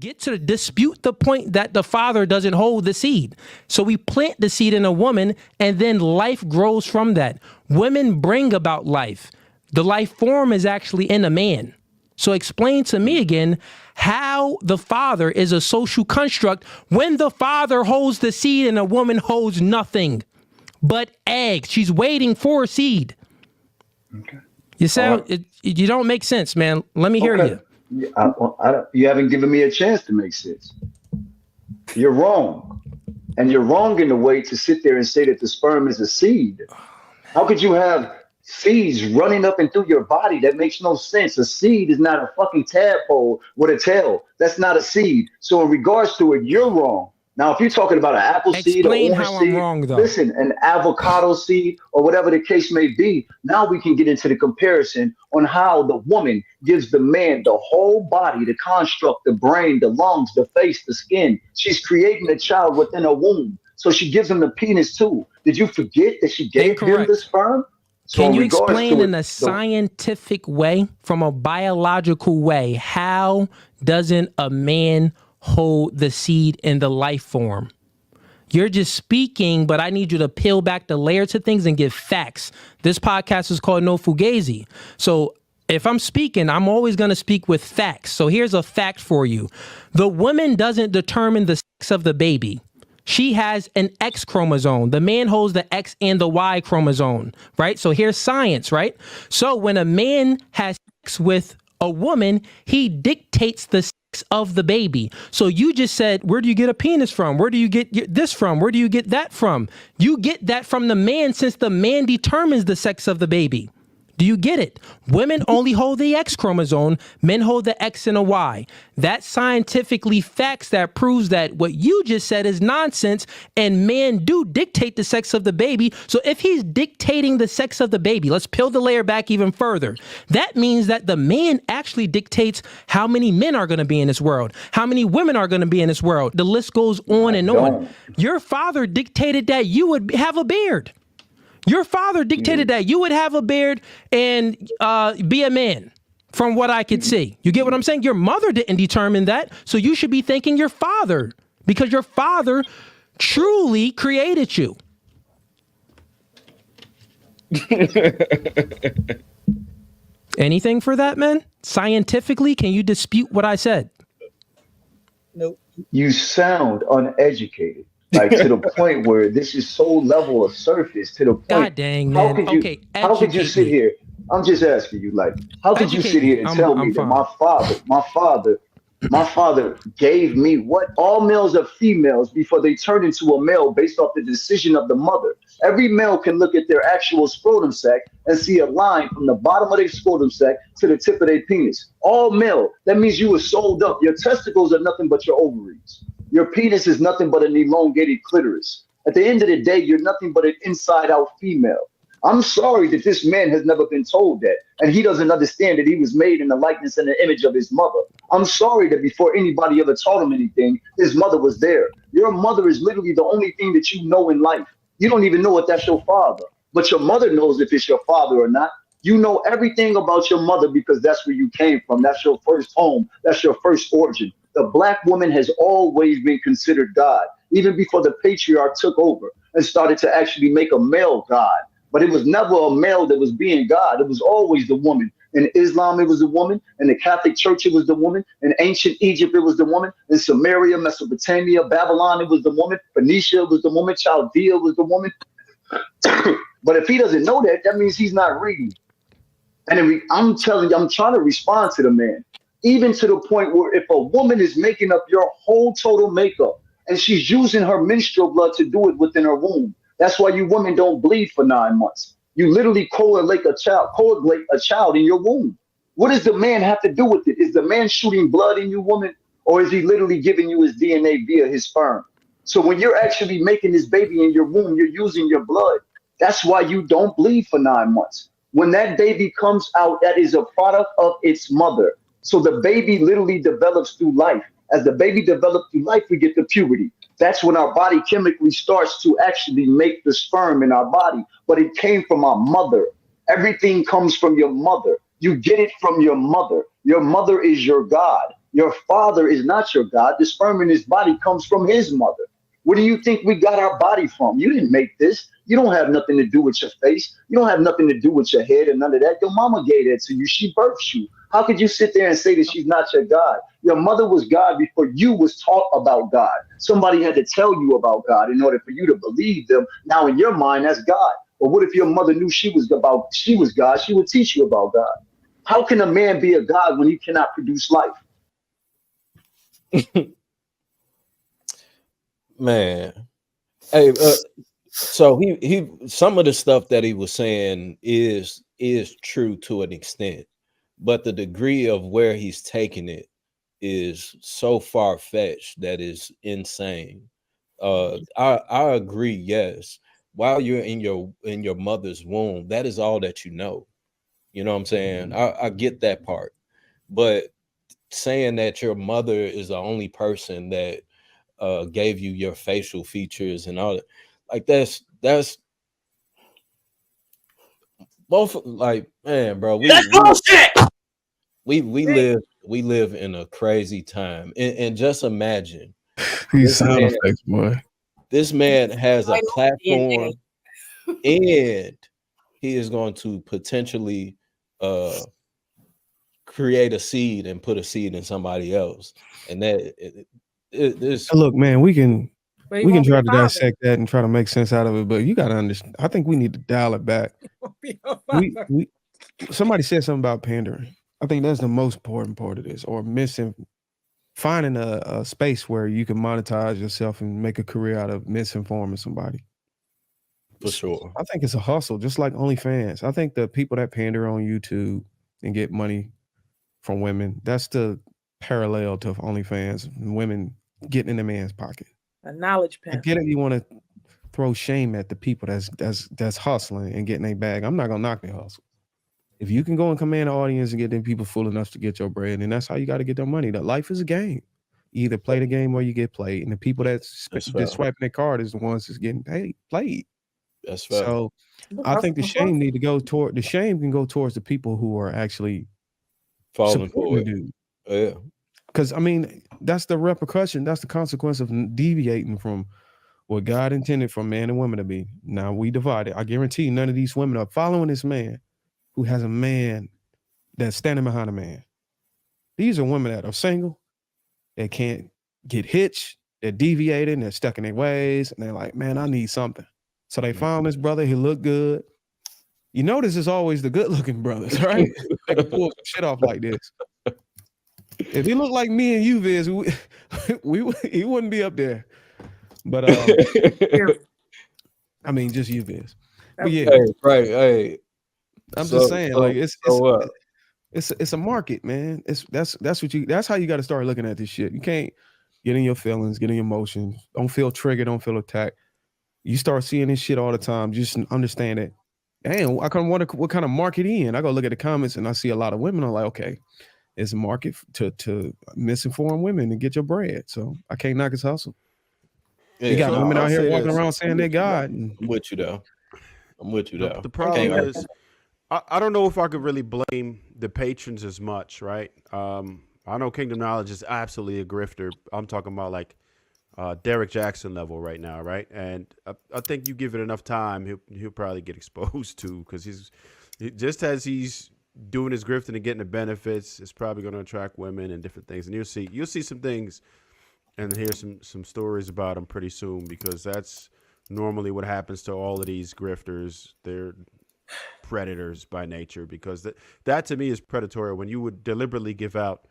get to dispute the point that the father doesn't hold the seed. So we plant the seed in a woman, and then life grows from that. Women bring about life. The life form is actually in a man. So explain to me again how the father is a social construct when the father holds the seed and a woman holds nothing but eggs. She's waiting for a seed. Okay. You don't make sense, man. Let me hear you. You haven't given me a chance to make sense. You're wrong. And you're wrong in the way to sit there and say that the sperm is a seed. How could you have seeds running up and through your body? That makes no sense. A seed is not a fucking tadpole with a tail. That's not a seed. So in regards to it, you're wrong. Now, if you're talking about an apple seed, or orange seed, listen, an avocado seed, or whatever the case may be, now we can get into the comparison on how the woman gives the man the whole body, the construct, the brain, the lungs, the face, the skin. She's creating a child within her womb. So she gives him the penis too. Did you forget that she gave him the sperm? So can you explain in a scientific way, from a biological way, how doesn't a man hold the seed in the life form? You're just speaking, but I need you to peel back the layers to things and give facts. This podcast is called No Fugazi. So if I'm speaking, I'm always going to speak with facts. So here's a fact for you. The woman doesn't determine the sex of the baby. She has an X chromosome. The man holds the X and the Y chromosome, right? So here's science, right? So when a man has sex with a woman, he dictates the sex of the baby. So you just said, where do you get a penis from? Where do you get this from? Where do you get that from? You get that from the man, since the man determines the sex of the baby. Do you get it? Women only hold the X chromosome. Men hold the X and a Y. That's scientifically facts that proves that what you just said is nonsense, and men do dictate the sex of the baby. So if he's dictating the sex of the baby, let's peel the layer back even further. That means that the man actually dictates how many men are going to be in this world, how many women are going to be in this world. The list goes on and on. Your father dictated that you would have a beard. Your father dictated that you would have a beard and be a man, from what I could see. You get what I'm saying? Your mother didn't determine that, so you should be thanking your father, because your father truly created you. Anything for that, man? Scientifically, can you dispute what I said? Nope. You sound uneducated. Like, to the point where this is so level of surface, to the point. God dang, man. How could you sit here? I'm just asking you, like, how could you sit here and tell me that my father gave me what? All males are females before they turn into a male based off the decision of the mother. Every male can look at their actual scrotum sac and see a line from the bottom of their scrotum sac to the tip of their penis. All male. That means you were sold up. Your testicles are nothing but your ovaries. Your penis is nothing but an elongated clitoris. At the end of the day, you're nothing but an inside-out female. I'm sorry that this man has never been told that, and he doesn't understand that he was made in the likeness and the image of his mother. I'm sorry that before anybody ever taught him anything, his mother was there. Your mother is literally the only thing that you know in life. You don't even know if that's your father, but your mother knows if it's your father or not. You know everything about your mother because that's where you came from. That's your first home. That's your first origin. The black woman has always been considered God, even before the patriarch took over and started to actually make a male God. But it was never a male that was being God. It was always the woman. In Islam, it was the woman. In the Catholic Church, it was the woman. In ancient Egypt, it was the woman. In Samaria, Mesopotamia, Babylon, it was the woman. Phoenicia, it was the woman. Chaldea was the woman. But if he doesn't know that, that means he's not reading. And I'm telling you, I'm trying to respond to the man. Even to the point where if a woman is making up your whole total makeup and she's using her menstrual blood to do it within her womb, that's why you women don't bleed for 9 months. You literally coagulate a child in your womb. What does the man have to do with it? Is the man shooting blood in you, woman? Or is he literally giving you his DNA via his sperm? So when you're actually making this baby in your womb, you're using your blood. That's why you don't bleed for 9 months. When that baby comes out, that is a product of its mother. So the baby literally develops through life. As the baby develops through life, we get to puberty. That's when our body chemically starts to actually make the sperm in our body. But it came from our mother. Everything comes from your mother. You get it from your mother. Your mother is your God. Your father is not your God. The sperm in his body comes from his mother. Where do you think we got our body from? You didn't make this. You don't have nothing to do with your face. You don't have nothing to do with your head and none of that. Your mama gave that to you. She birthed you. How could you sit there and say that she's not your God? Your mother was God before you was taught about God. Somebody had to tell you about God in order for you to believe them. Now in your mind, that's God. But what if your mother knew she was God? She would teach you about God. How can a man be a God when he cannot produce life? Man. Hey, so he some of the stuff that he was saying is true to an extent, but the degree of where he's taking it is so far fetched that is insane. I agree. Yes, while you're in your mother's womb, that is all that you know. You know what I'm saying? I get that part, but saying that your mother is the only person that gave you your facial features and all that, like that's both, like, man, bro, That's bullshit. we live in a crazy time, and just imagine These this sound man effects, boy. this man has a DNA. platform, and he is going to potentially uh create a seed and put a seed in somebody else, and this Look, man, we can But he we can won't be try a to father. dissect that and try to make sense out of it, but you got to understand. I think we need to dial it back. He won't be a We father. we somebody said something about pandering. I think that's the most important part of this, or finding a space where you can monetize yourself and make a career out of misinforming somebody. for sure. I think it's a hustle, just like OnlyFans. I think the people that pander on YouTube and get money from women, that's the parallel to OnlyFans, women getting in a man's pocket. A knowledge I pimp. get it. You want to throw shame at the people that's hustling and getting a bag. I'm not gonna knock their hustle. If you can go and command an audience and get them people full enough to get your bread, and that's how you got to get their money. That life is a game. You either play the game or you get played, and the people that's swiping their card is the ones that's getting played. That's fair. So I think the shame need to go toward the shame can go towards the people who are actually Falling supporting for the it. dude. Yeah. Because I mean, that's the repercussion. That's the consequence of deviating from what God intended for man and woman to be. Now we divided. I guarantee none of these women are following this man who has a man that's standing behind a man. These are women that are single, they can't get hitched, they're deviating, they're stuck in their ways, and they're like, man, I need something. So they found this brother, he looked good. You notice it's always the good-looking brothers, right? They can pull some shit off like this. If he looked like me and you, Viz, he wouldn't be up there. But I mean, just you, Viz. But yeah, Hey, right. Hey, I'm just saying, like it's what? it's a market, man. That's how you got to start looking at this shit. You can't get in your feelings, get in your emotions. Don't feel triggered, don't feel attacked. You start seeing this shit all the time. Just understand it. Damn, I kind of wonder what kind of market he in. I go look at the comments and I see a lot of women. I'm like, okay, it's a market to misinform women and get your bread. So I can't knock his hustle. Yeah, You got women I'll out here say walking this. around saying they're God. I'm with you though. The problem argue. is, I don't know if I could really blame the patrons as much, right? I know Kingdom Knowledge is absolutely a grifter. I'm talking about like Derek Jackson level right now, right? And I think you give it enough time, he'll probably get exposed to, because just as he's doing his grifting and getting the benefits, it's probably going to attract women and different things. And you'll see some things and hear some stories about him pretty soon, because that's normally what happens to all of these grifters. They're predators by nature, because that to me is predatory, when you would deliberately give out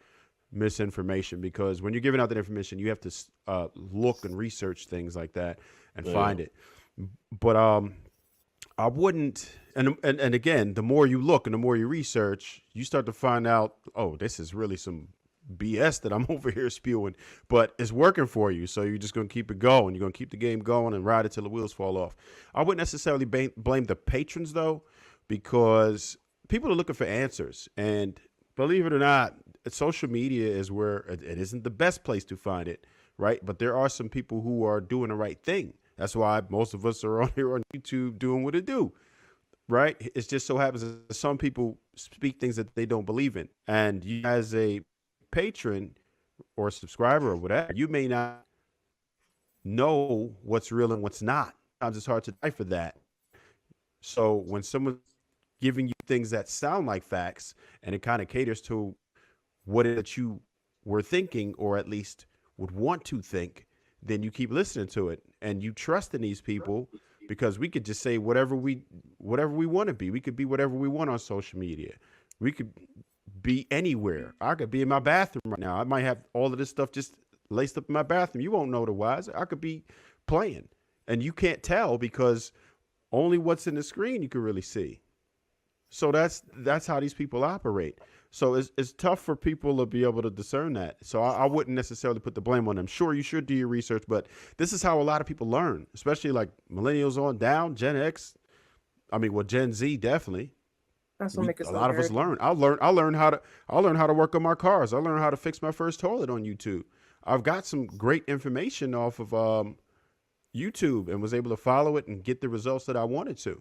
misinformation, because when you're giving out that information, you have to look and research things like that and find it. But I wouldn't, and again, the more you look and the more you research, you start to find out, oh, this is really some BS that I'm over here spewing, but it's working for you. So you're just going to keep it going. You're going to keep the game going and ride it till the wheels fall off. I wouldn't necessarily blame the patrons though, because people are looking for answers, and believe it or not, social media is where it isn't the best place to find it, right? But there are some people who are doing the right thing. That's why most of us are on here on YouTube doing what it do, right? It just so happens that some people speak things that they don't believe in. And you, as a patron, or a subscriber or whatever, you may not know what's real and what's not. Sometimes it's hard to decipher that. So when someone's giving you things that sound like facts and it kind of caters to what it is that you were thinking, or at least would want to think, then you keep listening to it and you trust in these people, because we could just say whatever we want to be. We could be whatever we want on social media. We could be anywhere. I could be in my bathroom right now. I might have all of this stuff just laced up in my bathroom. You won't know otherwise. I could be playing and you can't tell, because only what's in the screen you can really see. So that's how these people operate. So it's tough for people to be able to discern that. So I wouldn't necessarily put the blame on them. Sure, you should do your research, but this is how a lot of people learn, especially like millennials on down, Gen X. I mean, well, Gen Z definitely. That's what makes it A so lot of us dirty. learn. I learn how to work on my cars. I learned how to fix my first toilet on YouTube. I've got some great information off of YouTube and was able to follow it and get the results that I wanted to.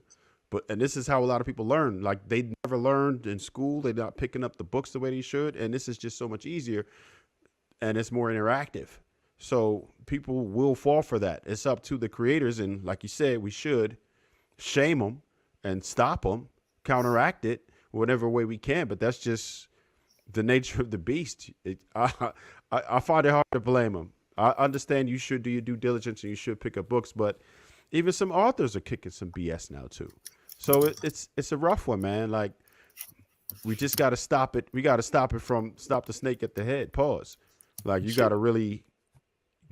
And this is how a lot of people learn. Like, they never learned in school. They're not picking up the books the way they should. And this is just so much easier and it's more interactive. So people will fall for that. It's up to the creators. And like you said, we should shame them and stop them, counteract it whatever way we can. But that's just the nature of the beast. I find it hard to blame them. I understand you should do your due diligence and you should pick up books, but even some authors are kicking some BS now too. So it's a rough one, man. Like, we just got to stop it. We got to stop the snake at the head. Pause. Like, you got to really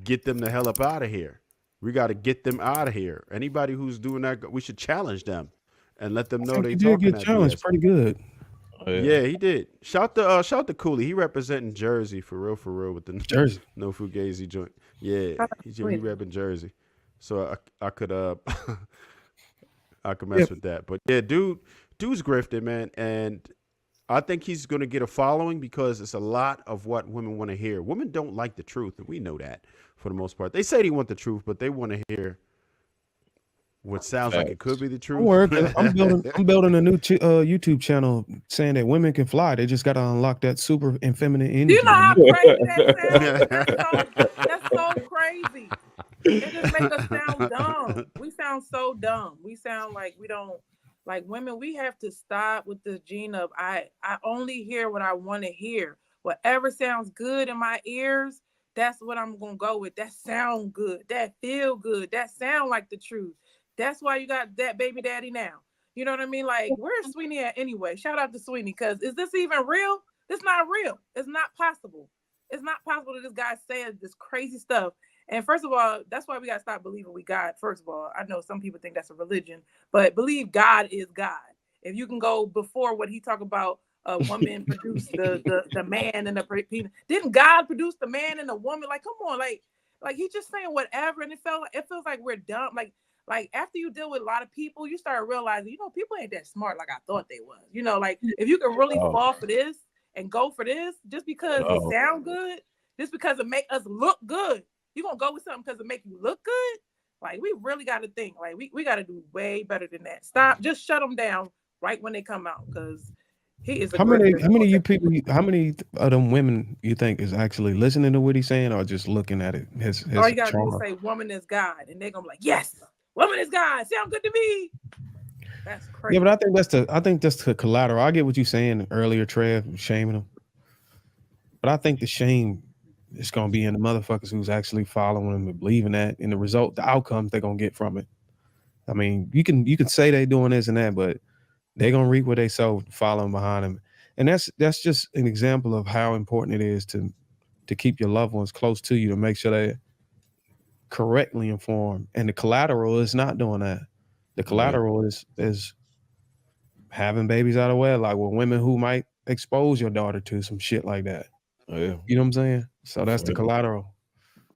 get them the hell up out of here. We got to get them out of here. Anybody who's doing that, we should challenge them and let them know they He did talking get that challenged BS. pretty good. Yeah, he did. Shout to Cooley. He representing Jersey for real with the Jersey. no fugazi joint. Yeah, he repping Jersey. So I could I could mess with that. But yeah, dude's grifted, man, and I think he's going to get a following because it's a lot of what women want to hear. Women don't like the truth, and we know that for the most part. They say they want the truth, but they want to hear what sounds like it could be the truth. Don't worry, 'cause I'm building a new YouTube channel saying that women can fly. They just got to unlock that super feminine energy. Do you know how crazy that sounds? That's so crazy. It just makes us sound dumb. We sound so dumb. We sound like we don't, like, women. We have to stop with this gene of I only hear what I want to hear. Whatever sounds good in my ears, that's what I'm gonna go with. That sound good. That feel good. That sound like the truth. That's why you got that baby daddy now. You know what I mean? Like, where's Sweeney at anyway? Shout out to Sweeney, because is this even real? It's not real. It's not possible. It's not possible that this guy said this crazy stuff. And first of all, that's why we got to stop believing we God. First of all, I know some people think that's a religion, but believe God is God. If you can go before what he talked about, a woman produced the man and the penis. Didn't God produce the man and the woman? Like, come on, like he's just saying whatever, and it feels like we're dumb. Like after you deal with a lot of people, you start realizing, people ain't that smart like I thought they was. Like, if you can really fall for this and go for this, just because it sound good, just because it make us look good, you're gonna go with something because it make you look good. Like, we really got to think. Like, we got to do way better than that. Stop, just shut them down right when they come out, because he is. How many of them women you think is actually listening to what he's saying, or just looking at it? All you gotta do is say woman is God, and they're gonna be like, yes, woman is God. Sound good to me. That's crazy. Yeah, but I think that's the collateral. I get what you're saying earlier, Trev, shaming them. But I think the shame is gonna be in the motherfuckers who's actually following them and believing that, and the outcomes they're gonna get from it. I mean, you can say they doing this and that, but they're gonna reap what they sow following behind them. And that's just an example of how important it is to keep your loved ones close to you, to make sure they're correctly informed. And the collateral is not doing that. The collateral is having babies out of wedlock with women who might expose your daughter to some shit like that. Yeah. You know what I'm saying? So that's the collateral.